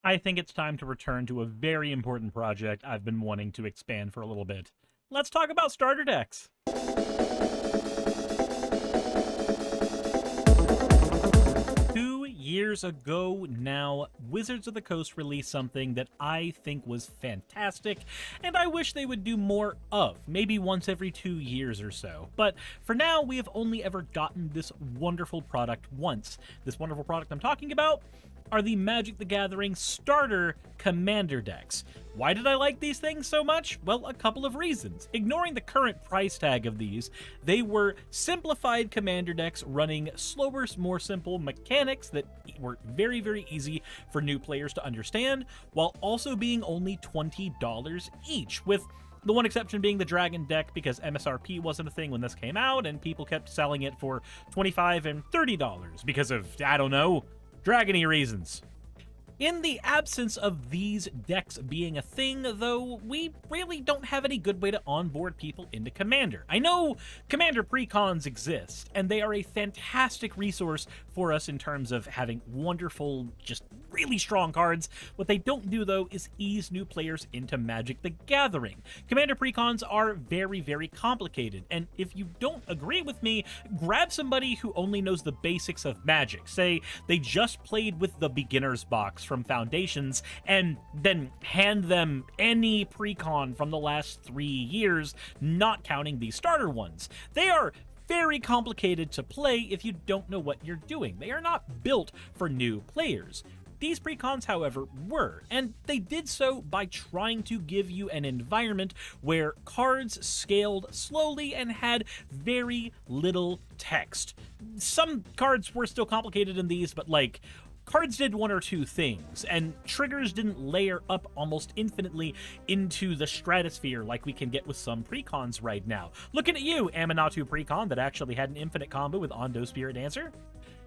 I think it's time to return to a very important project I've been wanting to expand for a little bit. Let's talk about starter decks. 2 years ago now, Wizards of the Coast released something that I think was fantastic, and I wish they would do more of, maybe once every 2 years or so. But for now, we have only ever gotten this wonderful product once. This wonderful product I'm talking about are the Magic the Gathering starter commander decks. Why did I like these things so much? Well, a couple of reasons. Ignoring the current price tag of these, they were simplified commander decks running slower, more simple mechanics that were very, very easy for new players to understand, while also being only $20 each, with the one exception being the Dragon deck, because MSRP wasn't a thing when this came out, and people kept selling it for $25 and $30 because of, I don't know, Dragon-y reasons. In the absence of these decks being a thing, though, we really don't have any good way to onboard people into Commander. I know Commander precons exist, and they are a fantastic resource for us in terms of having wonderful, just really strong cards. What they don't do, though, is ease new players into Magic the Gathering. Commander precons are very, very complicated, and if you don't agree with me, grab somebody who only knows the basics of Magic. Say they just played with the beginner's box from Foundations, and then hand them any precon from the last 3 years, not counting the starter ones. They are very complicated to play if you don't know what you're doing. They are not built for new players. These precons, however, were, and they did so by trying to give you an environment where cards scaled slowly and had very little text. Some cards were still complicated in these, but like, cards did one or two things, and triggers didn't layer up almost infinitely into the stratosphere like we can get with some precons right now. Looking at you, Aminatu precon that actually had an infinite combo with Ondo Spirit Dancer.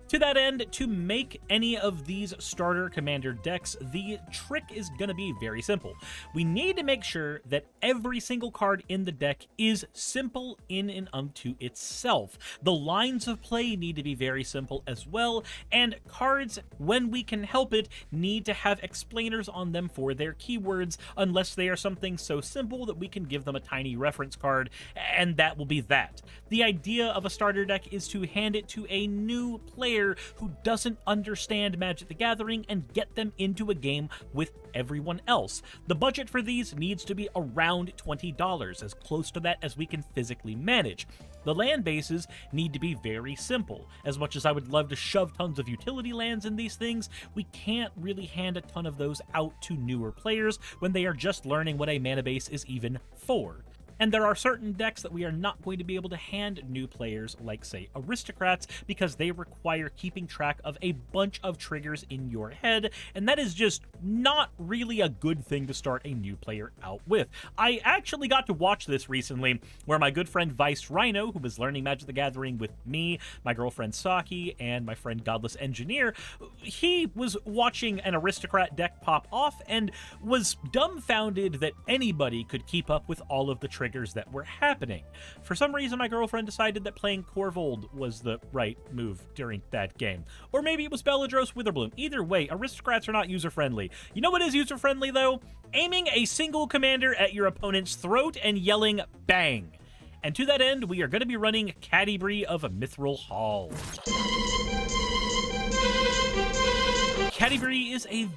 To that end, to make any of these starter commander decks, the trick is going to be very simple. We need to make sure that every single card in the deck is simple in and unto itself. The lines of play need to be very simple as well, and cards, when we can help it, need to have explainers on them for their keywords, unless they are something so simple that we can give them a tiny reference card, and that will be that. The idea of a starter deck is to hand it to a new player who doesn't understand Magic the Gathering and get them into a game with everyone else. The budget for these needs to be around $20, as close to that as we can physically manage. The land bases need to be very simple. As much as I would love to shove tons of utility lands in these things, we can't really hand a ton of those out to newer players when they are just learning what a mana base is even for. And there are certain decks that we are not going to be able to hand new players, like, say, Aristocrats, because they require keeping track of a bunch of triggers in your head, and that is just not really a good thing to start a new player out with. I actually got to watch this recently, where my good friend Vice Rhino, who was learning Magic the Gathering with me, my girlfriend Saki, and my friend Godless Engineer, he was watching an Aristocrat deck pop off and was dumbfounded that anybody could keep up with all of the triggers that were happening. For some reason, my girlfriend decided that playing Corvold was the right move during that game. Or maybe it was Beladros Witherbloom. Either way, Aristocrats are not user-friendly. You know what is user-friendly, though? Aiming a single commander at your opponent's throat and yelling, bang. And to that end, we are going to be running Catti-brie of Mithril Hall. Catti-brie is a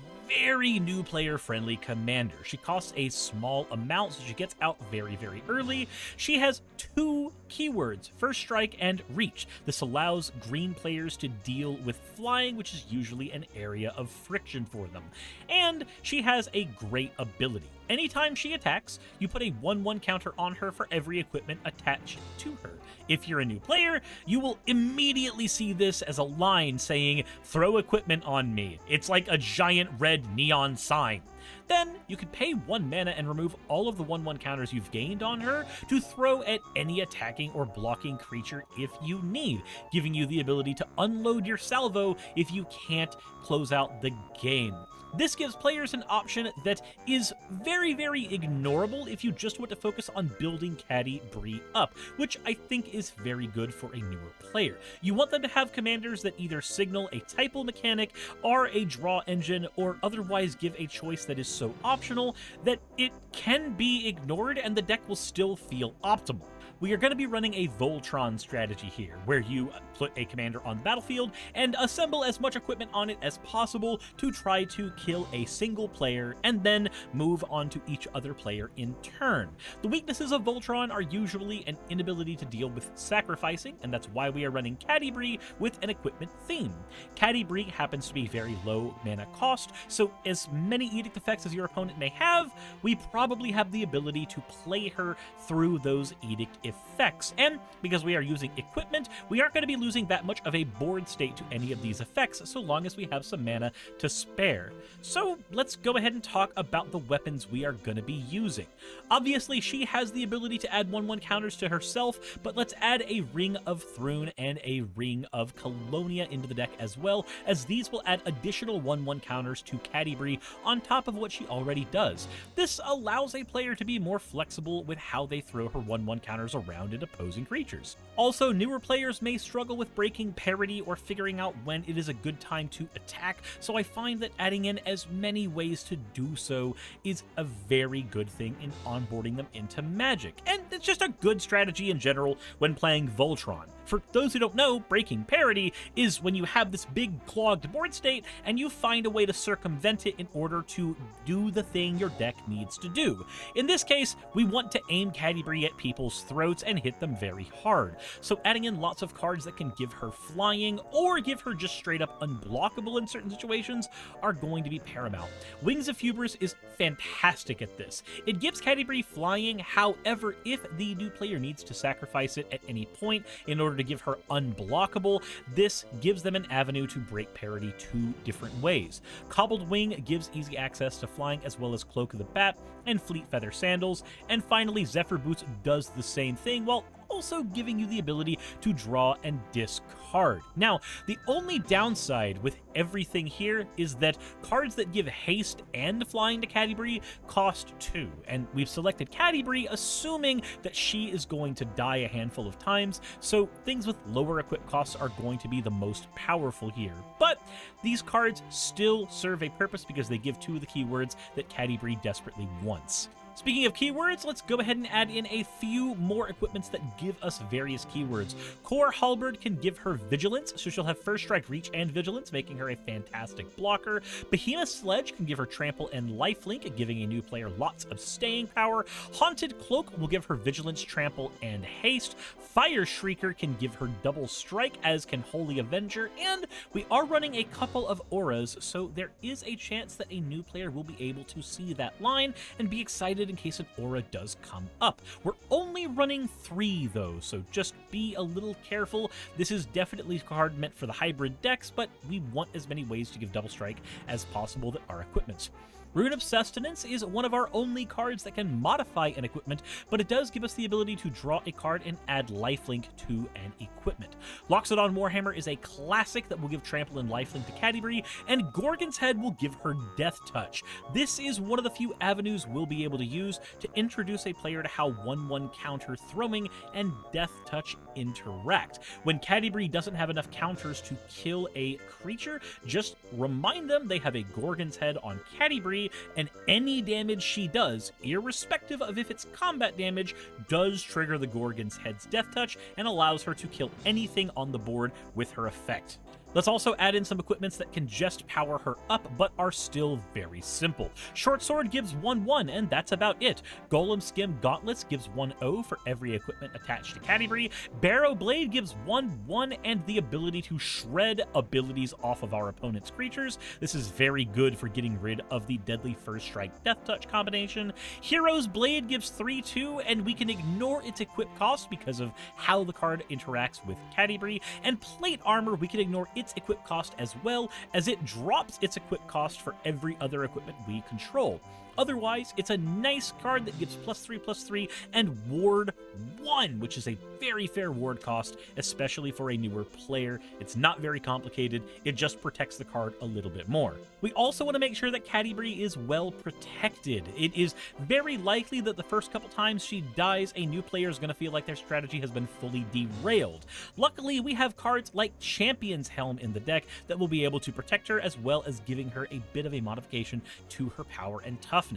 very new player-friendly commander. She costs a small amount, so she gets out very, very early. She has 2 keywords, First Strike and Reach. This allows green players to deal with flying, which is usually an area of friction for them. And she has a great ability. Anytime she attacks, you put a 1/1 counter on her for every equipment attached to her. If you're a new player, you will immediately see this as a line saying, throw equipment on me. It's like a giant red neon sign. Then you can pay 1 mana and remove all of the 1/1 counters you've gained on her to throw at any attacking or blocking creature if you need, giving you the ability to unload your salvo if you can't close out the game. This gives players an option that is very, very ignorable if you just want to focus on building Catti-Brie up, which I think is very good for a newer player. You want them to have commanders that either signal a typo mechanic, are a draw engine, or otherwise give a choice that is so optional that it can be ignored and the deck will still feel optimal. We are going to be running a VOLTRON strategy here, where you put a commander on the battlefield and assemble as much equipment on it as possible to try to kill a single player, and then move on to each other player in turn. The weaknesses of VOLTRON are usually an inability to deal with sacrificing, and that's why we are running Catti-Brie with an equipment theme. Catti-Brie happens to be very low mana cost, so as many edict effects as your opponent may have, we probably have the ability to play her through those edict effects, and because we are using equipment, we aren't going to be losing that much of a board state to any of these effects so long as we have some mana to spare. So let's go ahead and talk about the weapons we are going to be using. Obviously, she has the ability to add 1/1 counters to herself, but let's add a Ring of Thrune and a Ring of Colonia into the deck as well, as these will add additional 1/1 counters to Catti-Brie on top of what she already does. This allows a player to be more flexible with how they throw her 1/1 counters around at opposing creatures. Also, newer players may struggle with breaking parity or figuring out when it is a good time to attack, so I find that adding in as many ways to do so is a very good thing in onboarding them into Magic, and it's just a good strategy in general when playing Voltron. For those who don't know, breaking parity is when you have this big clogged board state and you find a way to circumvent it in order to do the thing your deck needs to do. In this case, we want to aim Catti-Brie at people's throats and hit them very hard, so adding in lots of cards that can give her flying or give her just straight up unblockable in certain situations are going to be paramount. Wings of Hubris is fantastic at this. It gives Catti-Brie flying, however, if the new player needs to sacrifice it at any point in order to give her unblockable, this gives them an avenue to break parity 2 different ways. Cobbled Wing gives easy access to flying as well as Cloak of the Bat and Fleet Feather Sandals, and finally Zephyr Boots does the same thing while also giving you the ability to draw and discard. Now, the only downside with everything here is that cards that give haste and flying to Catti-Brie cost 2, and we've selected Catti-Brie assuming that she is going to die a handful of times, so things with lower equip costs are going to be the most powerful here. But these cards still serve a purpose because they give 2 of the keywords that Catti-Brie desperately wants. Speaking of keywords, let's go ahead and add in a few more equipments that give us various keywords. Core Halberd can give her Vigilance, so she'll have First Strike, Reach, and Vigilance, making her a fantastic blocker. Behemoth Sledge can give her Trample and Lifelink, giving a new player lots of staying power. Haunted Cloak will give her Vigilance, Trample, and Haste. Fire Shrieker can give her Double Strike, as can Holy Avenger, and we are running a couple of auras, so there is a chance that a new player will be able to see that line and be excited in case an aura does come up. We're only running 3 though, so just be a little careful. This is definitely a card meant for the hybrid decks, but we want as many ways to give Double Strike as possible that are equipments. Rune of Sustenance is one of our only cards that can modify an equipment, but it does give us the ability to draw a card and add lifelink to an equipment. Loxodon Warhammer is a classic that will give Trample and lifelink to Catti-Brie, and Gorgon's Head will give her Death Touch. This is one of the few avenues we'll be able to use to introduce a player to how 1/1 counter throwing and Death Touch interact. When Catti-Brie doesn't have enough counters to kill a creature, just remind them they have a Gorgon's Head on Catti-Brie, and any damage she does, irrespective of if it's combat damage, does trigger the Gorgon's Head's Death Touch and allows her to kill anything on the board with her effect. Let's also add in some equipments that can just power her up, but are still very simple. Short Sword gives 1/1, and that's about it. Golem Skim Gauntlets gives 1/0 for every equipment attached to Catti-Brie. Barrow Blade gives 1/1 and the ability to shred abilities off of our opponent's creatures. This is very good for getting rid of the Deadly First Strike Death Touch combination. Hero's Blade gives 3/2, and we can ignore its equip cost because of how the card interacts with Catti-Brie. And Plate Armor, we can ignore its equip cost as well, as it drops its equip cost for every other equipment we control. Otherwise, it's a nice card that gives +3/+3 and Ward 1, which is a very fair ward cost, especially for a newer player. It's not very complicated, it just protects the card a little bit more. We also want to make sure that Catti-Brie is well protected. It is very likely that the first couple times she dies, a new player is going to feel like their strategy has been fully derailed. Luckily, we have cards like Champion's Helm in the deck that will be able to protect her, as well as giving her a bit of a modification to her power and toughness.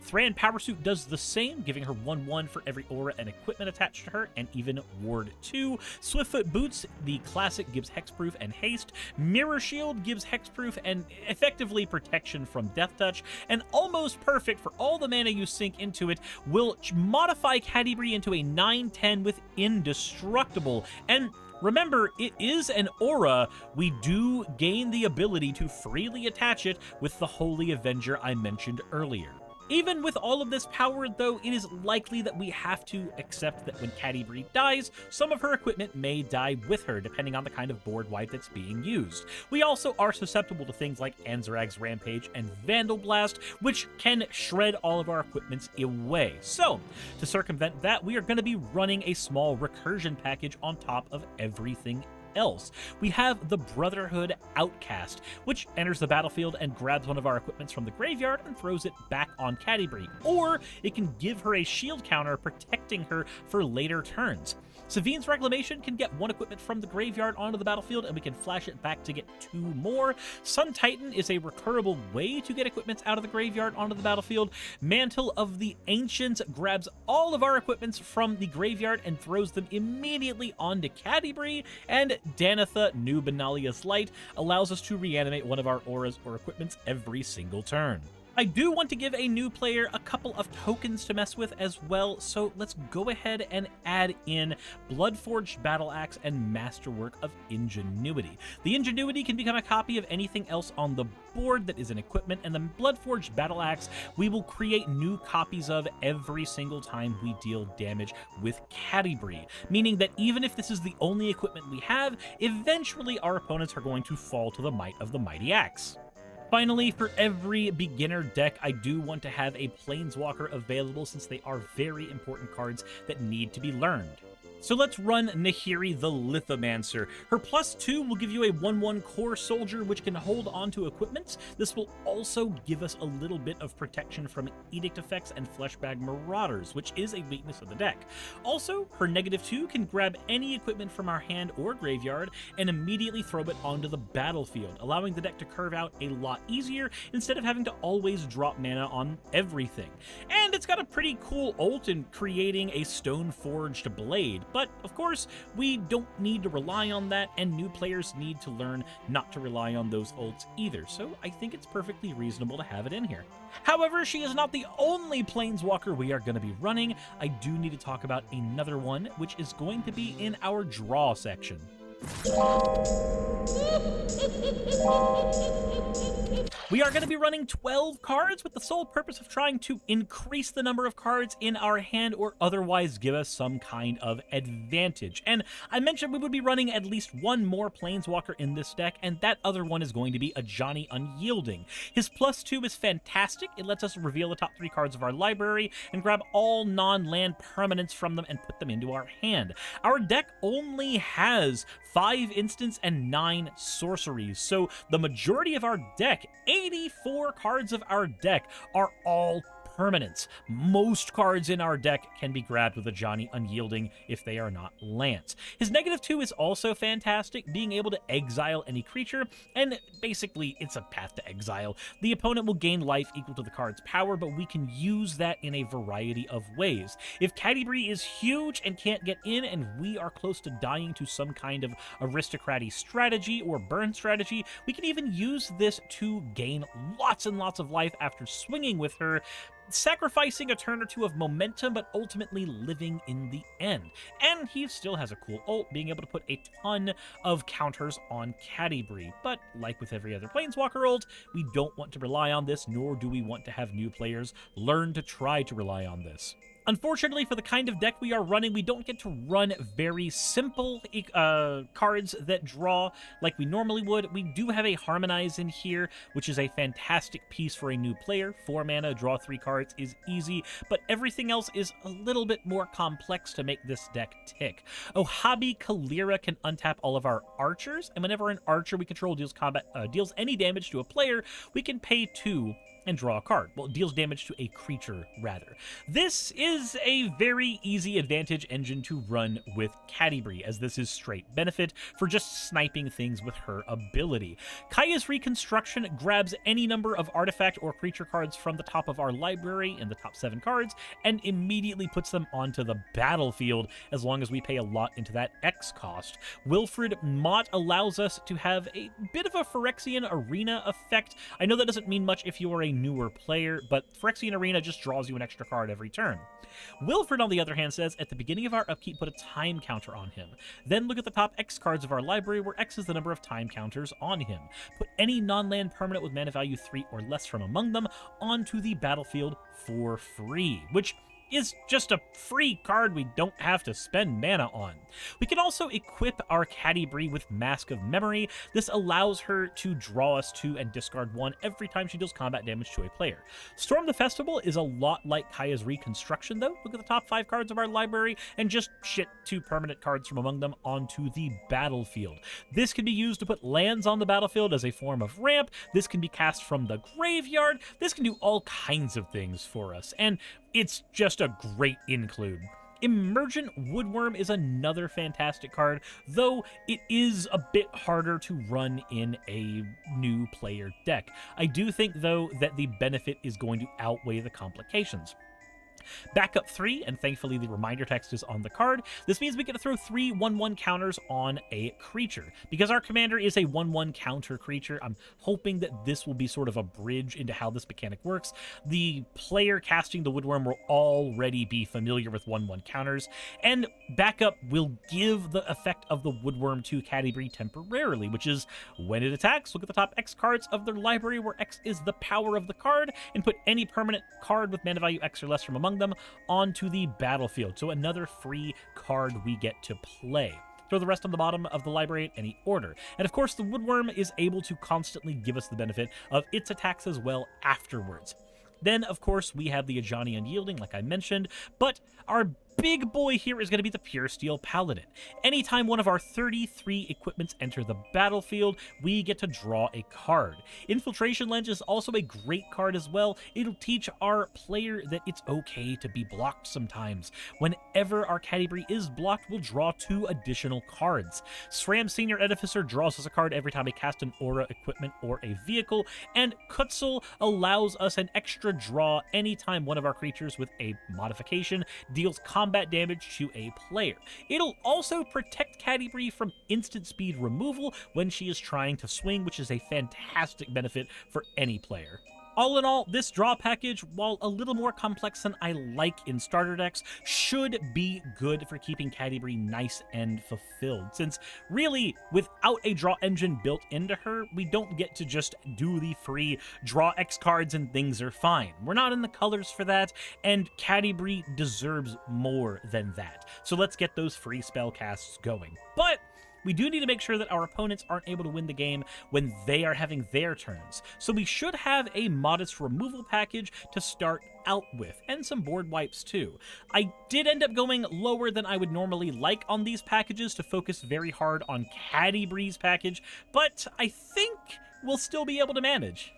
Thran Powersuit does the same, giving her 1/1 for every aura and equipment attached to her, and even Ward 2. Swiftfoot Boots, the classic, gives hexproof and haste. Mirror Shield gives hexproof and effectively protection from Death Touch, and Almost Perfect, for all the mana you sink into it, will modify Catti-Brie into a 9/10 with Indestructible. And remember, it is an aura. We do gain the ability to freely attach it with the Holy Avenger I mentioned earlier. Even with all of this power, though, it is likely that we have to accept that when Catti-Brie dies, some of her equipment may die with her, depending on the kind of board wipe that's being used. We also are susceptible to things like Anzarag's Rampage and Vandal Blast, which can shred all of our equipments away. So, to circumvent that, we are going to be running a small recursion package on top of everything else. We have the Brotherhood Outcast, which enters the battlefield and grabs one of our equipments from the graveyard and throws it back on Catti-Brie, or it can give her a shield counter protecting her for later turns. Savine's Reclamation can get one equipment from the graveyard onto the battlefield, and we can flash it back to get 2 more. Sun Titan is a recurable way to get equipments out of the graveyard onto the battlefield. Mantle of the Ancients grabs all of our equipments from the graveyard and throws them immediately onto Catti-Brie, and Danitha, New Benalia's Light, allows us to reanimate one of our auras or equipments every single turn. I do want to give a new player a couple of tokens to mess with as well, so let's go ahead and add in Bloodforged Battle Axe and Masterwork of Ingenuity. The Ingenuity can become a copy of anything else on the board that is an equipment, and the Bloodforged Battle Axe we will create new copies of every single time we deal damage with Catti-Brie, meaning that even if this is the only equipment we have, eventually our opponents are going to fall to the might of the Mighty Axe. Finally, for every beginner deck, I do want to have a Planeswalker available, since they are very important cards that need to be learned. So let's run Nahiri the Lithomancer. Her +2 will give you a 1/1 core soldier, which can hold on to equipments. This will also give us a little bit of protection from edict effects and fleshbag marauders, which is a weakness of the deck. Also, her -2 can grab any equipment from our hand or graveyard and immediately throw it onto the battlefield, allowing the deck to curve out a lot easier instead of having to always drop mana on everything. And it's got a pretty cool ult in creating a stone-forged blade. But, of course, we don't need to rely on that, and new players need to learn not to rely on those ults either, so I think it's perfectly reasonable to have it in here. However, she is not the only Planeswalker we are going to be running. I do need to talk about another one, which is going to be in our draw section. We are going to be running 12 cards with the sole purpose of trying to increase the number of cards in our hand or otherwise give us some kind of advantage. And I mentioned we would be running at least one more Planeswalker in this deck, and that other one is going to be Ajani Unyielding. His +2 is fantastic. It lets us reveal the top 3 cards of our library and grab all non-land permanents from them and put them into our hand. Our deck only has 5 instants and 9 sorceries, so the majority of our deck, 84 cards of our deck, are all permanents. Most cards in our deck can be grabbed with Ajani Unyielding if they are not lands. His -2 is also fantastic, being able to exile any creature, and basically it's a path to exile. The opponent will gain life equal to the card's power, but we can use that in a variety of ways. If Catti-Brie is huge and can't get in, and we are close to dying to some kind of aristocratic strategy or burn strategy, we can even use this to gain lots and lots of life after swinging with her, sacrificing a turn or 2 of momentum, but ultimately living in the end. And he still has a cool ult, being able to put a ton of counters on Catti-Brie. But like with every other Planeswalker ult, we don't want to rely on this, nor do we want to have new players learn to try to rely on this. Unfortunately, for the kind of deck we are running, we don't get to run very simple cards that draw like we normally would. We do have a Harmonize in here, which is a fantastic piece for a new player. 4 mana, draw 3 cards is easy, but everything else is a little bit more complex to make this deck tick. Ohabi Kalira can untap all of our archers, and whenever an archer we control deals any damage to a player, we can pay 2 and draw a card. Well, it deals damage to a creature, rather. This is a very easy advantage engine to run with Catti-Brie, as this is straight benefit for just sniping things with her ability. Kaya's Reconstruction grabs any number of artifact or creature cards from the top of our library in the top 7 cards, and immediately puts them onto the battlefield, as long as we pay a lot into that X cost. Wilfred Mott allows us to have a bit of a Phyrexian Arena effect. I know that doesn't mean much if you are a newer player, but Phyrexian Arena just draws you an extra card every turn. Wilfred, on the other hand, says, at the beginning of our upkeep, put a time counter on him. Then look at the top X cards of our library, where X is the number of time counters on him. Put any non-land permanent with mana value 3 or less from among them onto the battlefield for free, which is just a free card we don't have to spend mana on. We can also equip our Catti-Brie with Mask of Memory. This allows her to draw us 2 and discard 1 every time she deals combat damage to a player. Storm the Festival is a lot like Kaya's Reconstruction, though. Look at the top 5 cards of our library and just shit 2 permanent cards from among them onto the battlefield. This can be used to put lands on the battlefield as a form of ramp. This can be cast from the graveyard. This can do all kinds of things for us, and it's just a great include. Emergent Woodworm is another fantastic card, though it is a bit harder to run in a new player deck. I do think, though, that the benefit is going to outweigh the complications. Backup 3, and thankfully the reminder text is on the card. This means we get to throw 3 1/1 counters on a creature. Because our commander is a 1/1 counter creature, I'm hoping that this will be sort of a bridge into how this mechanic works. The player casting the Woodworm will already be familiar with 1/1 counters, and Backup will give the effect of the Woodworm to Catti-Brie temporarily, which is when it attacks, look at the top X cards of their library, where X is the power of the card, and put any permanent card with mana value X or less from among them onto the battlefield. So another free card we get to play. Throw the rest on the bottom of the library in any order. And of course, the Woodworm is able to constantly give us the benefit of its attacks as well afterwards. Then, of course, we have the Ajani Unyielding, like I mentioned, but our big boy here is going to be the Pure Steel Paladin. Anytime one of our 33 equipments enter the battlefield, we get to draw a card. Infiltration Lens is also a great card as well. It'll teach our player that it's okay to be blocked sometimes. Whenever our Catti-Brie is blocked, we'll draw 2 additional cards. SRAM Senior Edificer draws us a card every time we cast an aura, equipment, or a vehicle, and Kutzel allows us an extra draw anytime one of our creatures with a modification deals combat damage to a player. It'll also protect Catti-Brie from instant speed removal when she is trying to swing, which is a fantastic benefit for any player. All in all, this draw package, while a little more complex than I like in starter decks, should be good for keeping Catti-Brie nice and fulfilled, since really, without a draw engine built into her, we don't get to just do the free draw X cards and things are fine. We're not in the colors for that, and Catti-Brie deserves more than that. So let's get those free spell casts going. But we do need to make sure that our opponents aren't able to win the game when they are having their turns. So we should have a modest removal package to start out with, and some board wipes too. I did end up going lower than I would normally like on these packages to focus very hard on Catti-Brie's package, but I think we'll still be able to manage.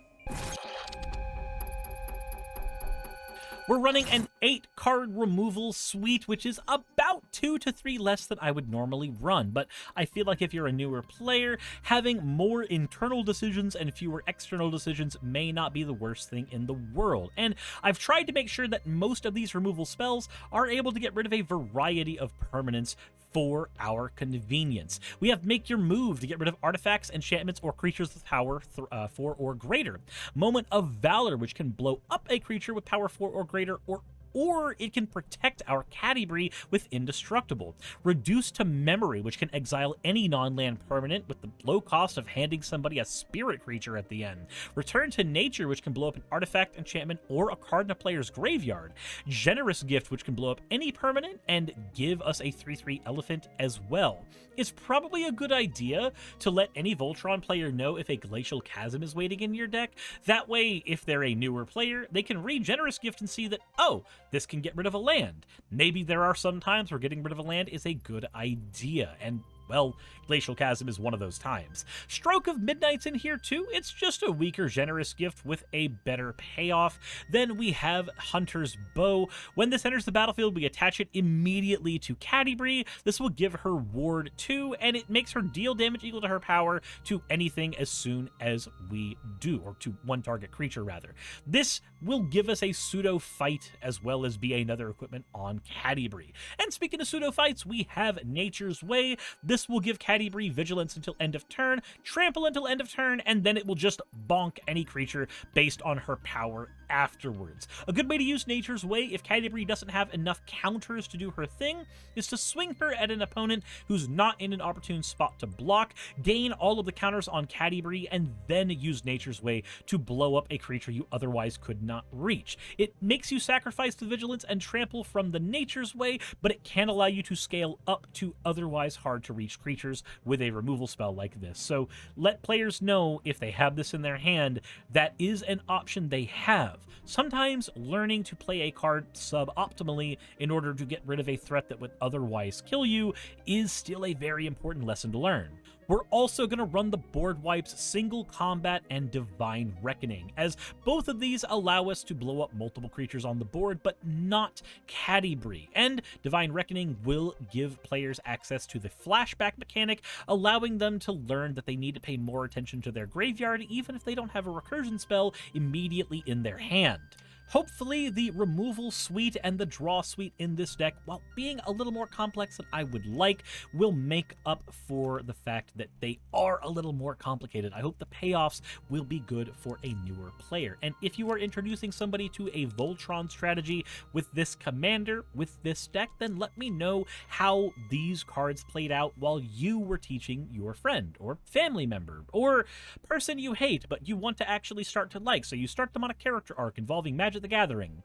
We're running an 8-card removal suite, which is about 2 to 3 less than I would normally run, but I feel like if you're a newer player, having more internal decisions and fewer external decisions may not be the worst thing in the world. And I've tried to make sure that most of these removal spells are able to get rid of a variety of permanents for our convenience. We have Make Your Move to get rid of artifacts, enchantments, or creatures with power 4 or greater. Moment of Valor, which can blow up a creature with power 4 or greater, or or it can protect our Catti-brie with Indestructible. Reduce to Memory, which can exile any non-land permanent with the low cost of handing somebody a spirit creature at the end. Return to Nature, which can blow up an artifact, enchantment, or a card in a player's graveyard. Generous Gift, which can blow up any permanent and give us a 3/3 elephant as well. It's probably a good idea to let any Voltron player know if a Glacial Chasm is waiting in your deck. That way, if they're a newer player, they can read Generous Gift and see that, oh, this can get rid of a land. Maybe there are some times where getting rid of a land is a good idea, and well, Glacial Chasm is one of those times. Stroke of Midnight's in here too. It's just a weaker Generous Gift with a better payoff. Then we have Hunter's Bow. When this enters the battlefield, we attach it immediately to Catti-brie. This will give her Ward 2, and it makes her deal damage equal to her power to anything as soon as we do, or to one target creature rather. This will give us a pseudo fight as well as be another equipment on Catti-brie. And speaking of pseudo fights, we have Nature's Way. This will give Catti-brie vigilance until end of turn, trample until end of turn, and then it will just bonk any creature based on her power afterwards. A good way to use Nature's Way if Catti-brie doesn't have enough counters to do her thing is to swing her at an opponent who's not in an opportune spot to block, gain all of the counters on Catti-brie, and then use Nature's Way to blow up a creature you otherwise could not reach. It makes you sacrifice the vigilance and trample from the Nature's Way, but it can allow you to scale up to otherwise hard to reach creatures with a removal spell like this. So let players know if they have this in their hand, that is an option they have. Sometimes learning to play a card suboptimally in order to get rid of a threat that would otherwise kill you is still a very important lesson to learn. We're also going to run the board wipes Single Combat and Divine Reckoning, as both of these allow us to blow up multiple creatures on the board, but not Catti-brie. And Divine Reckoning will give players access to the flashback mechanic, allowing them to learn that they need to pay more attention to their graveyard, even if they don't have a recursion spell immediately in their hand. Hopefully, the removal suite and the draw suite in this deck, while being a little more complex than I would like, will make up for the fact that they are a little more complicated. I hope the payoffs will be good for a newer player. And if you are introducing somebody to a Voltron strategy with this commander, with this deck, then let me know how these cards played out while you were teaching your friend or family member or person you hate but you want to actually start to like. So you start them on a character arc involving Magic the Gathering.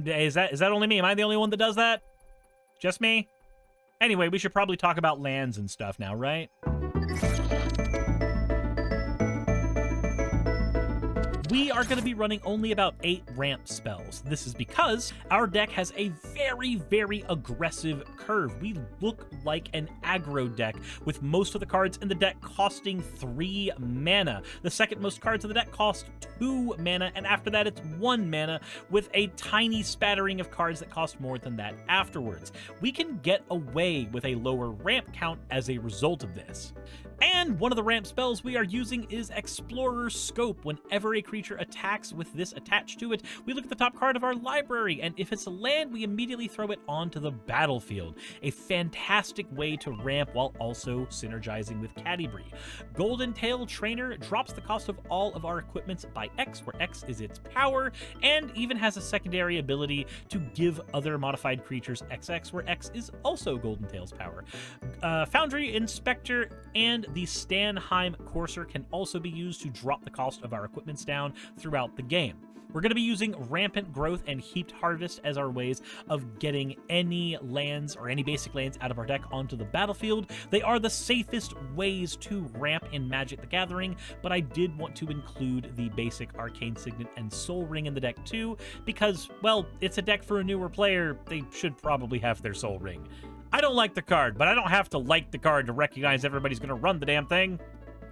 Is that only me? Am I the only one that does that? Just me? Anyway, we should probably talk about lands and stuff now, right? We are going to be running only about 8 ramp spells. This is because our deck has a very, very aggressive curve. We look like an aggro deck, with most of the cards in the deck costing 3 mana. The second most cards in the deck cost 2 mana, and after that it's 1 mana, with a tiny spattering of cards that cost more than that afterwards. We can get away with a lower ramp count as a result of this. And one of the ramp spells we are using is Explorer's Scope. Whenever a creature attacks with this attached to it, we look at the top card of our library, and if it's a land, we immediately throw it onto the battlefield. A fantastic way to ramp while also synergizing with Catti-brie. Golden Tail Trainer drops the cost of all of our equipments by X, where X is its power, and even has a secondary ability to give other modified creatures XX, where X is also Golden Tail's power. Foundry Inspector and the Stanheim Courser can also be used to drop the cost of our equipments down throughout the game. We're going to be using Rampant Growth and Heaped Harvest as our ways of getting any lands or any basic lands out of our deck onto the battlefield. They are the safest ways to ramp in Magic the Gathering, but I did want to include the basic Arcane Signet and Soul Ring in the deck too, because, well, it's a deck for a newer player. They should probably have their Soul Ring. I don't like the card, but I don't have to like the card to recognize everybody's going to run the damn thing.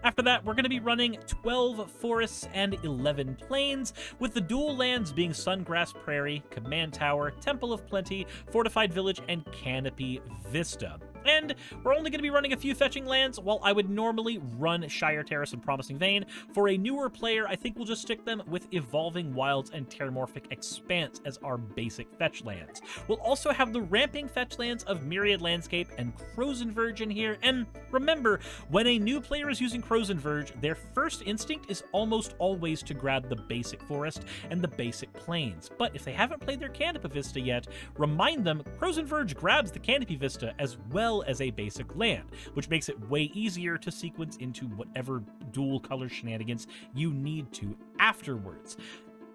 After that, we're going to be running 12 forests and 11 plains, with the dual lands being Sungrass Prairie, Command Tower, Temple of Plenty, Fortified Village, and Canopy Vista. And we're only going to be running a few fetching lands. While I would normally run Shire Terrace and Promising Vein, for a newer player, I think we'll just stick them with Evolving Wilds and Terramorphic Expanse as our basic fetch lands. We'll also have the ramping fetch lands of Myriad Landscape and Frozen Verge in here. And remember, when a new player is using Frozen Verge, their first instinct is almost always to grab the basic forest and the basic plains. But if they haven't played their Canopy Vista yet, remind them Frozen Verge grabs the Canopy Vista as well as a basic land, which makes it way easier to sequence into whatever dual color shenanigans you need to afterwards.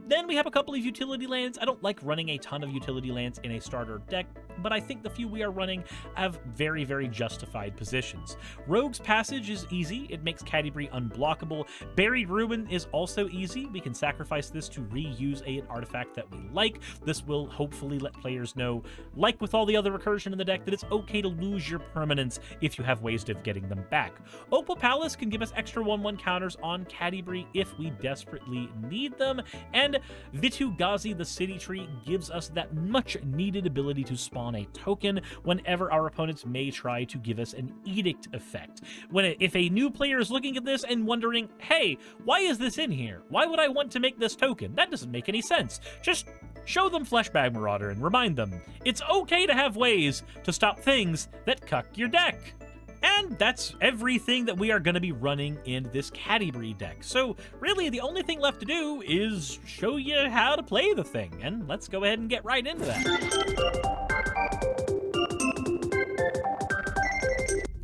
Then we have a couple of utility lands. I don't like running a ton of utility lands in a starter deck, but I think the few we are running have very, very justified positions. Rogue's Passage is easy. It makes Catti-brie unblockable. Buried Ruin is also easy. We can sacrifice this to reuse an artifact that we like. This will hopefully let players know, like with all the other recursion in the deck, that it's okay to lose your permanents if you have ways of getting them back. Opal Palace can give us extra 1/1 counters on Catti-brie if we desperately need them, and Vitu-Ghazi the City Tree gives us that much needed ability to spawn a token whenever our opponents may try to give us an Edict effect. If a new player is looking at this and wondering, hey, why is this in here? Why would I want to make this token? That doesn't make any sense. Just show them Fleshbag Marauder and remind them it's okay to have ways to stop things that cuck your deck. And that's everything that we are going to be running in this Catti-brie deck. So really, the only thing left to do is show you how to play the thing. And let's go ahead and get right into that.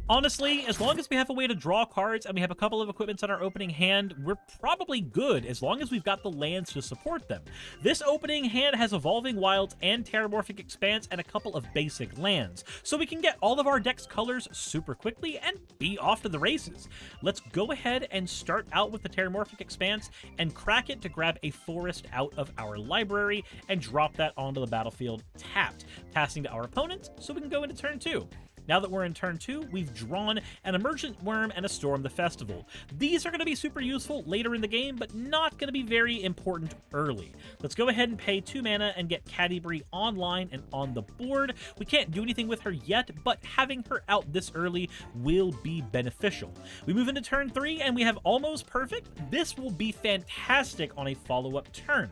Honestly, as long as we have a way to draw cards and we have a couple of equipments on our opening hand, we're probably good as long as we've got the lands to support them. This opening hand has Evolving Wilds and Terramorphic Expanse and a couple of basic lands, so we can get all of our deck's colors super quickly and be off to the races. Let's go ahead and start out with the Terramorphic Expanse and crack it to grab a forest out of our library and drop that onto the battlefield tapped, passing to our opponent so we can go into turn 2. Now that we're in turn 2, we've drawn an Emergent Worm and a Storm the Festival. These are going to be super useful later in the game, but not going to be very important early. Let's go ahead and pay 2 mana and get Catti-brie online and on the board. We can't do anything with her yet, but having her out this early will be beneficial. We move into turn 3 and we have Almost Perfect. This will be fantastic on a follow-up turn.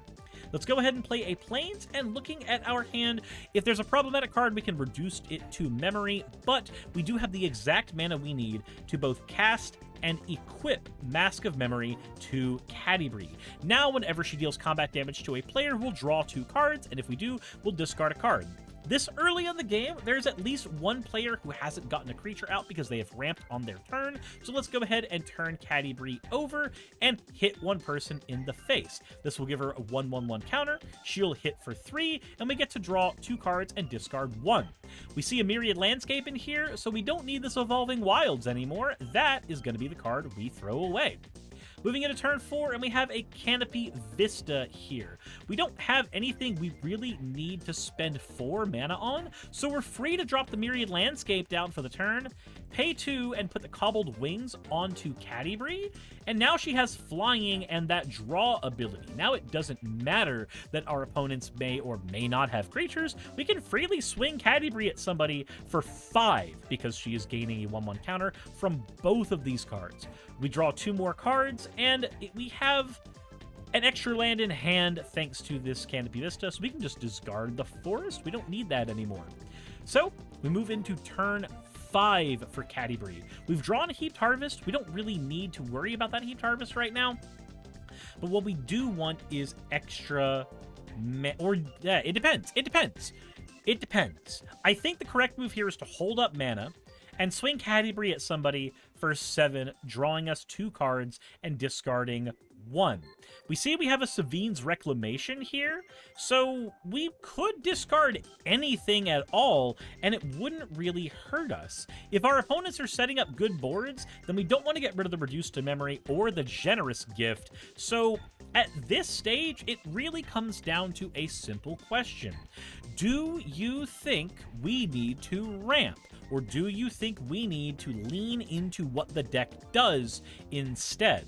Let's go ahead and play a Plains, and looking at our hand, if there's a problematic card, we can reduce it to memory, but we do have the exact mana we need to both cast and equip Mask of Memory to Catti-brie. Now, whenever she deals combat damage to a player, we'll draw 2 cards, and if we do, we'll discard a card. This early in the game, there's at least one player who hasn't gotten a creature out because they have ramped on their turn, so let's go ahead and turn Catti-brie over and hit one person in the face. This will give her a 1/1/1 counter, she'll hit for 3, and we get to draw 2 cards and discard 1. We see a Myriad Landscape in here, so we don't need this Evolving Wilds anymore. That is going to be the card we throw away. Moving into turn 4, and we have a Canopy Vista here. We don't have anything we really need to spend 4 mana on, so we're free to drop the Myriad Landscape down for the turn, pay 2, and put the Cobbled Wings onto Catti-brie, and now she has flying and that draw ability. Now it doesn't matter that our opponents may or may not have creatures, we can freely swing Catti-brie at somebody for 5 because she is gaining a 1/1 counter from both of these cards. We draw 2 more cards, and we have an extra land in hand thanks to this Canopy Vista, so we can just discard the forest. We don't need that anymore. So we move into turn 5 for Catti-brie. We've drawn a Heaped Harvest. We don't really need to worry about that Heaped Harvest right now, but what we do want is extra it depends. It depends. I think the correct move here is to hold up mana and swing Catti-brie at somebody for 7, drawing us 2 cards and discarding 1. We see we have a Savine's Reclamation here, so we could discard anything at all, and it wouldn't really hurt us. If our opponents are setting up good boards, then we don't want to get rid of the Reduced to Memory or the Generous Gift, so at this stage, it really comes down to a simple question. Do you think we need to ramp? Or do you think we need to lean into what the deck does instead?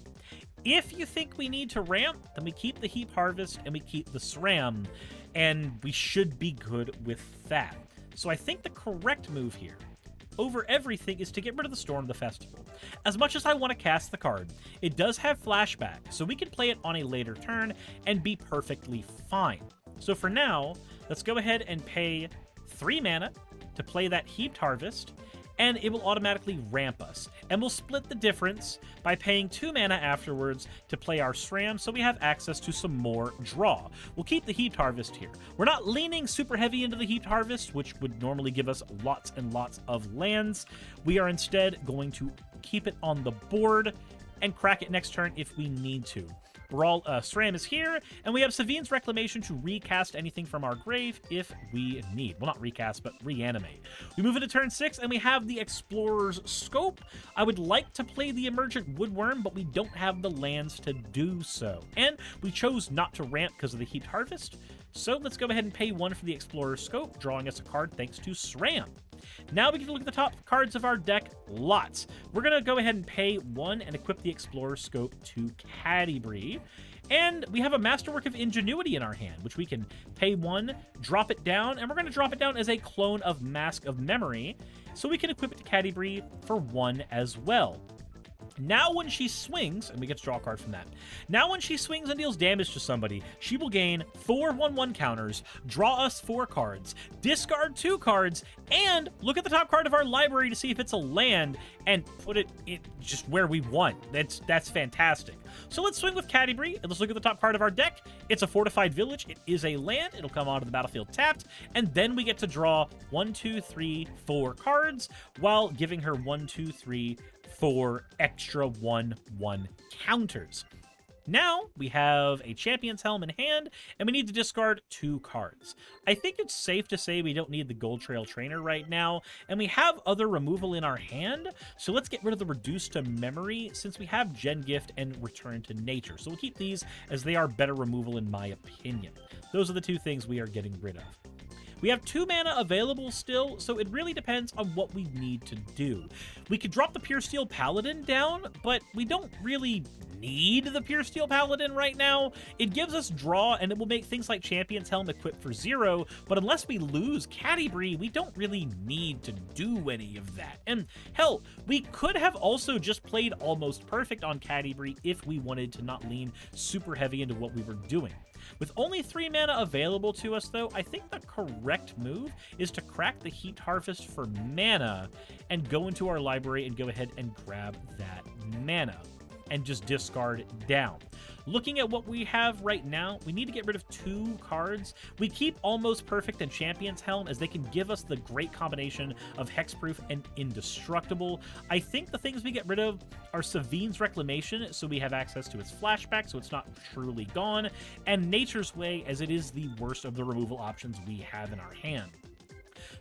If you think we need to ramp, then we keep the Heap Harvest and we keep the SRAM, and we should be good with that. So I think the correct move here over everything is to get rid of the Storm the Festival. As much as I want to cast the card, it does have flashback, so we can play it on a later turn and be perfectly fine. So for now, let's go ahead and pay 3 mana to play that Heaped Harvest, and it will automatically ramp us. And we'll split the difference by paying 2 mana afterwards to play our SRAM, so we have access to some more draw. We'll keep the Heaped Harvest here. We're not leaning super heavy into the Heaped Harvest, which would normally give us lots and lots of lands. We are instead going to keep it on the board and crack it next turn if we need to. SRAM is here, and we have Savine's Reclamation to recast anything from our grave if we need. Well, not recast, but reanimate. We move into turn 6, and we have the Explorer's Scope. I would like to play the Emergent Woodworm, but we don't have the lands to do so. And we chose not to ramp because of the Heaped Harvest. So let's go ahead and pay 1 for the Explorer's Scope, drawing us a card thanks to SRAM. Now we can look at the top cards of our deck. Lots. We're going to go ahead and pay 1 and equip the Explorer's Scope to Catti-brie. And we have a Masterwork of Ingenuity in our hand, which we can pay 1, drop it down, and we're going to drop it down as a clone of Mask of Memory, so we can equip it to Catti-brie for 1 as well. Now when she swings, and we get to draw a card from that. Now when she swings and deals damage to somebody, she will gain 4 1/1 counters, draw us 4 cards, discard 2 cards, and look at the top card of our library to see if it's a land, and put it in just where we want. That's fantastic. So let's swing with Catti-brie, and let's look at the top card of our deck. It's a Fortified Village. It is a land. It'll come onto the battlefield tapped, and then we get to draw 1, 2, 3, 4 cards, while giving her 1, 2, 3, 4 extra 1/1 counters. Now we have a Champion's Helm in hand, and we need to discard 2 cards. I think it's safe to say we don't need the Gold Trail Trainer right now, and we have other removal in our hand, so let's get rid of the Reduce to Memory since we have Gen Gift and Return to Nature. So we'll keep these as they are better removal in my opinion. Those are the 2 things we are getting rid of. We have 2 mana available still, so it really depends on what we need to do. We could drop the Pure Steel Paladin down, but we don't really need the Pure Steel Paladin right now. It gives us draw, and it will make things like Champion's Helm equipped for 0, but unless we lose Catti-brie, we don't really need to do any of that. And hell, we could have also just played Almost Perfect on Catti-brie if we wanted to not lean super heavy into what we were doing. With only 3 mana available to us, though, I think the correct move is to crack the Heaped Harvest for mana and go into our library and go ahead and grab that mana and just discard down. Looking at what we have right now, we need to get rid of 2 cards. We keep Almost Perfect and Champion's Helm as they can give us the great combination of Hexproof and Indestructible. I think the things we get rid of are Savine's Reclamation, so we have access to its flashback, so it's not truly gone, and Nature's Way, as it is the worst of the removal options we have in our hand.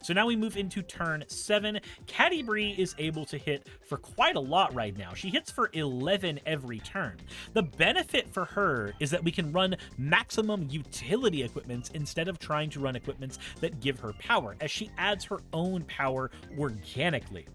So now we move into turn 7. Catti-brie is able to hit for quite a lot right now. She hits for 11 every turn. The benefit for her is that we can run maximum utility equipments instead of trying to run equipments that give her power, as she adds her own power organically.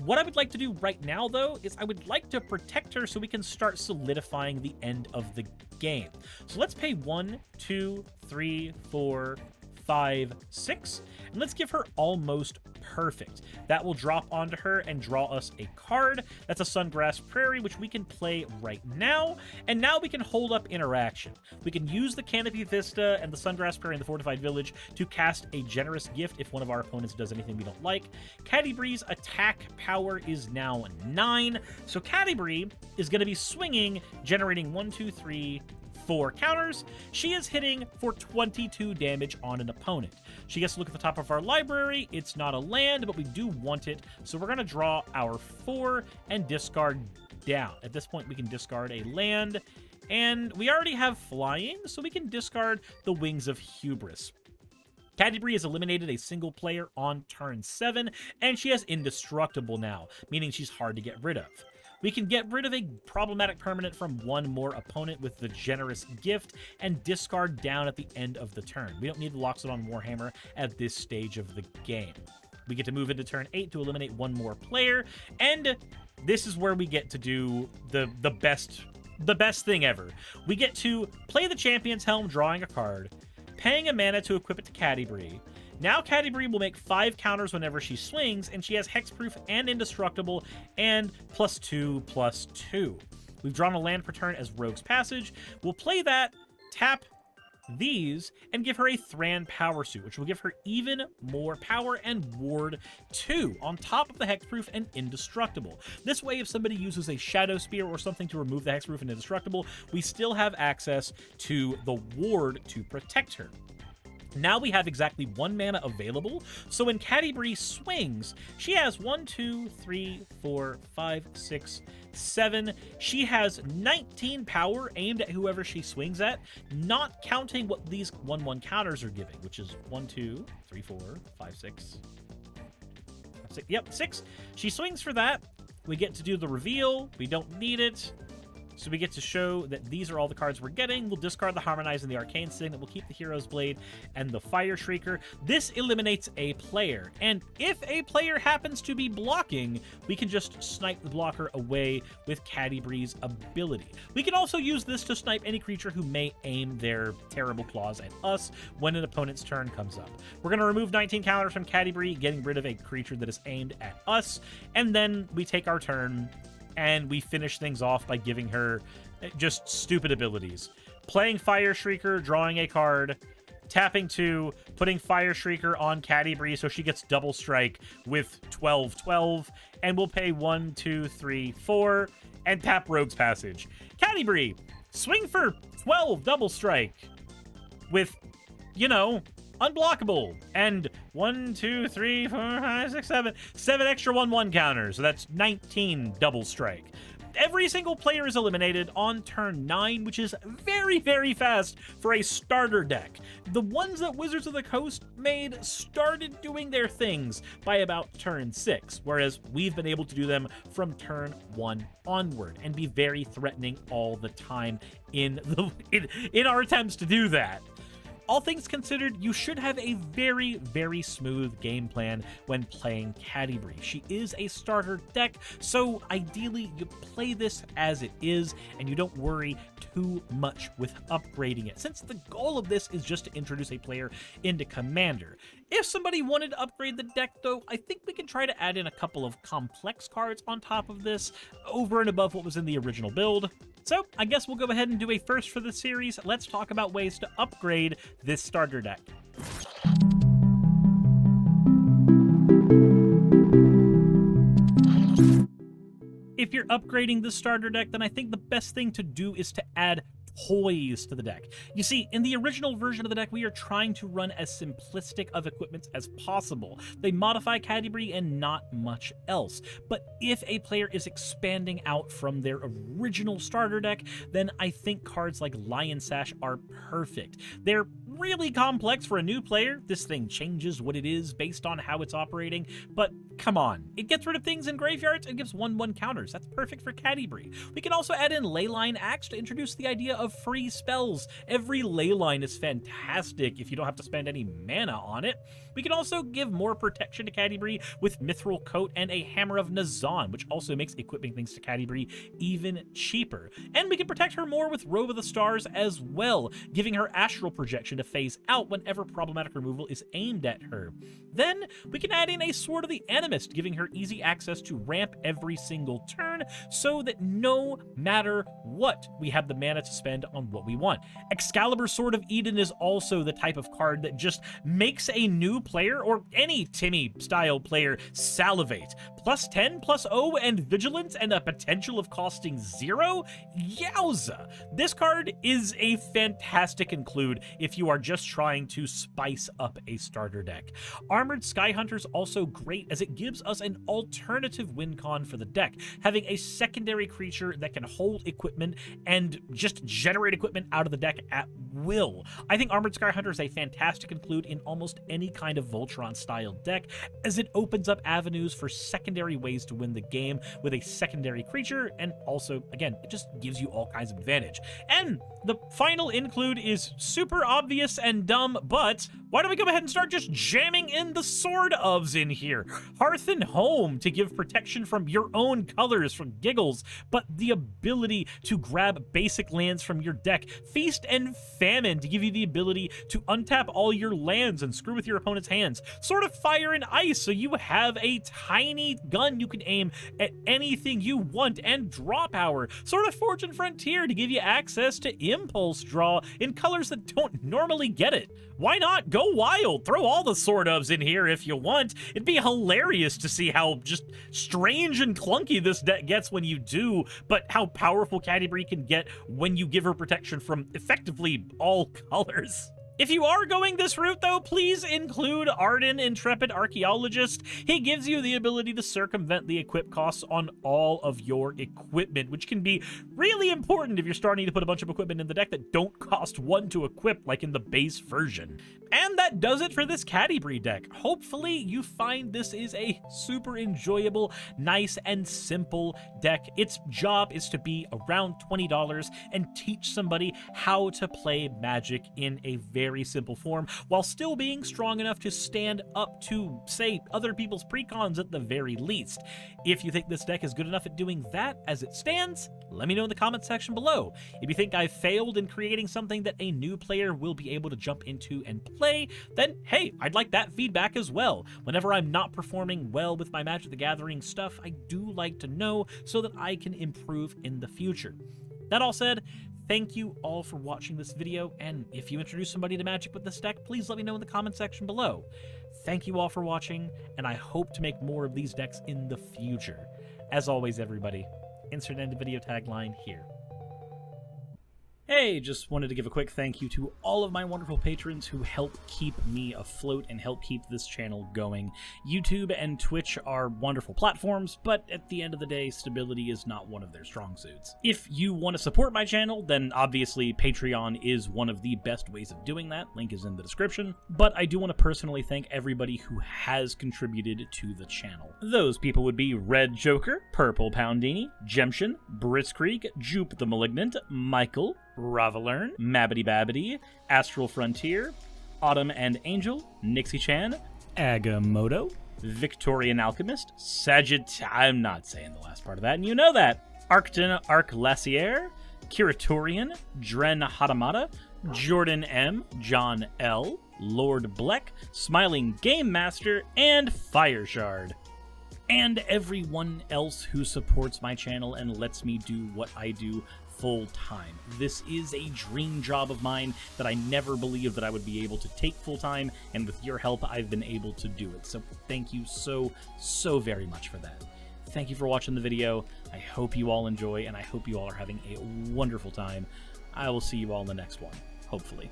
What I would like to do right now, though, is I would like to protect her so we can start solidifying the end of the game. So let's pay 1, 2, 3, 4, 5, 6, and let's give her Almost Perfect. That will drop onto her and draw us a card. That's a Sungrass Prairie, which we can play right now, and now we can hold up interaction. We can use the Canopy Vista and the Sungrass Prairie and the Fortified Village to cast a Generous Gift if one of our opponents does anything we don't like. Catti-brie's attack power is now 9, so Catti-brie is going to be swinging, generating 1, 2, 3, 4 counters. She is hitting for 22 damage on an opponent. She gets to look at the top of our library. It's not a land, but we do want it, so we're going to draw our 4 and discard down. At this point, we can discard a land, and we already have flying, so we can discard the Wings of Hubris. Catti-brie has eliminated a single player on turn 7, and she has Indestructible now, meaning she's hard to get rid of. We can get rid of a problematic permanent from one more opponent with the Generous Gift and discard down at the end of the turn. We don't need the Loxodon Warhammer at this stage of the game. We get to move into turn 8 to eliminate one more player, and this is where we get to do the best thing ever. We get to play the Champion's Helm, drawing a card, paying a mana to equip it to Catti-brie, Now Catti-Brie will make 5 counters whenever she swings, and she has hexproof and indestructible and +2/+2. We've drawn a land per turn as Rogue's Passage. We'll play that, tap these, and give her a Thran Power Suit, which will give her even more power and Ward 2 on top of the hexproof and indestructible. This way, if somebody uses a Shadow Spear or something to remove the hexproof and indestructible, we still have access to the Ward to protect her. Now we have exactly 1 mana available, so when Catti-Brie swings, she has 1, 2, 3, 4, 5, 6, 7. She has 19 power aimed at whoever she swings at, not counting what these 1/1 counters are giving, which is 1, 2, 3, 4, 5, 6. Yep, 6. She swings for that. We get to do the reveal. We don't need it. So we get to show that these are all the cards we're getting. We'll discard the Harmonize and the Arcane Signet. We'll keep the Hero's Blade and the Fire Shrieker. This eliminates a player. And if a player happens to be blocking, we can just snipe the blocker away with Catti-Brie's ability. We can also use this to snipe any creature who may aim their terrible claws at us when an opponent's turn comes up. We're going to remove 19 counters from Catti-Brie, getting rid of a creature that is aimed at us. And then we take our turn, and we finish things off by giving her just stupid abilities. Playing Fire Shrieker, drawing a card, tapping 2, putting Fire Shrieker on Catti-Brie so she gets double strike with 12/12, and we'll pay 1, 2, 3, 4, and tap Rogue's Passage. Catti-Brie, swing for 12 double strike with, unblockable, and 1, 2, 3, 4, 5, 6, 7 extra 1/1 counters, so that's 19 double strike. Every single player is eliminated on turn 9, which is very, very fast for a starter deck. The ones that Wizards of the Coast made started doing their things by about turn 6, whereas we've been able to do them from turn 1 onward and be very threatening all the time in our attempts to do that. All things considered, you should have a very, very smooth game plan when playing Catti-Brie. She is a starter deck, so ideally you play this as it is and you don't worry too much with upgrading it, since the goal of this is just to introduce a player into Commander. If somebody wanted to upgrade the deck, though, I think we can try to add in a couple of complex cards on top of this, over and above what was in the original build. So I guess we'll go ahead and do a first for the series. Let's talk about ways to upgrade this starter deck. If you're upgrading the starter deck, then I think the best thing to do is to add toys to the deck. You see, in the original version of the deck, we are trying to run as simplistic of equipment as possible. They modify Catti-Brie and not much else. But if a player is expanding out from their original starter deck, then I think cards like Lion Sash are perfect. They're really complex for a new player. This thing changes what it is based on how it's operating, but come on. It gets rid of things in graveyards and gives 1/1 counters. That's perfect for Catti-Brie. We can also add in Leyline Axe to introduce the idea of free spells. Every Leyline is fantastic if you don't have to spend any mana on it. We can also give more protection to Catti-Brie with Mithril Coat and a Hammer of Nazan, which also makes equipping things to Catti-Brie even cheaper. And we can protect her more with Robe of the Stars as well, giving her astral projection to phase out whenever problematic removal is aimed at her. Then we can add in a Sword of the Animist, giving her easy access to ramp every single turn so that no matter what, we have the mana to spend on what we want. Excalibur Sword of Eden is also the type of card that just makes a new player, or any Timmy-style player, salivate. +10, +0, and Vigilance, and a potential of costing 0? Yowza! This card is a fantastic include if you are just trying to spice up a starter deck. Armored Skyhunter's also great as it gives us an alternative win con for the deck, having a secondary creature that can hold equipment and just generate equipment out of the deck at will. I think Armored Skyhunter is a fantastic include in almost any kind of Voltron-style deck, as it opens up avenues for secondary ways to win the game with a secondary creature, and also, again, it just gives you all kinds of advantage. And the final include is super obvious and dumb, but why don't we go ahead and start just jamming in the Sword ofs in here? Hearth and Home to give protection from your own colors from Giggles, but the ability to grab basic lands from your deck. Feast and Famine to give you the ability to untap all your lands and screw with your opponent's hands. Sword of Fire and Ice, so you have a tiny gun you can aim at anything you want and draw power. Sword of Fortune Frontier to give you access to Impulse Draw in colors that don't normally get it. Why not? Go wild. Throw all the Sword ofs in here if you want. It'd be hilarious to see how just strange and clunky this deck gets when you do, but how powerful Catti-Brie can get when you give her protection from effectively all colors. If you are going this route, though, please include Arden, Intrepid Archaeologist. He gives you the ability to circumvent the equip costs on all of your equipment, which can be really important if you're starting to put a bunch of equipment in the deck that don't cost 1 to equip, like in the base version. And that does it for this Catti-Brie deck. Hopefully you find this is a super enjoyable, nice, and simple deck. Its job is to be around $20 and teach somebody how to play Magic in a very simple form, while still being strong enough to stand up to, say, other people's precons at the very least. If you think this deck is good enough at doing that as it stands, let me know in the comment section below. If you think I've failed in creating something that a new player will be able to jump into and play, then hey, I'd like that feedback as well. Whenever I'm not performing well with my Magic the Gathering stuff, I do like to know so that I can improve in the future. That all said, thank you all for watching this video, and if you introduce somebody to Magic with this deck, please let me know in the comment section below. Thank you all for watching, and I hope to make more of these decks in the future. As always, everybody, insert end of video tagline here. Hey, just wanted to give a quick thank you to all of my wonderful patrons who help keep me afloat and help keep this channel going. YouTube and Twitch are wonderful platforms, but at the end of the day, stability is not one of their strong suits. If you want to support my channel, then obviously Patreon is one of the best ways of doing that. Link is in the description. But I do want to personally thank everybody who has contributed to the channel. Those people would be Red Joker, Purple Poundini, Jemshin, Britzkrieg, Jupe the Malignant, Michael, Ravalern, Mabbity Babbity, Astral Frontier, Autumn and Angel, Nixie Chan, Agamotto, Victorian Alchemist, I'm not saying the last part of that, and you know that, Arcton Arclacier, Kiratorian, Dren Hadamata, Jordan M, John L, Lord Bleck, Smiling Game Master, and Fireshard. And everyone else who supports my channel and lets me do what I do full time. This is a dream job of mine that I never believed that I would be able to take full time, and with your help, I've been able to do it. So thank you so very much for that. Thank you for watching the video. I hope you all enjoy, and I hope you all are having a wonderful time. I will see you all in the next one, hopefully.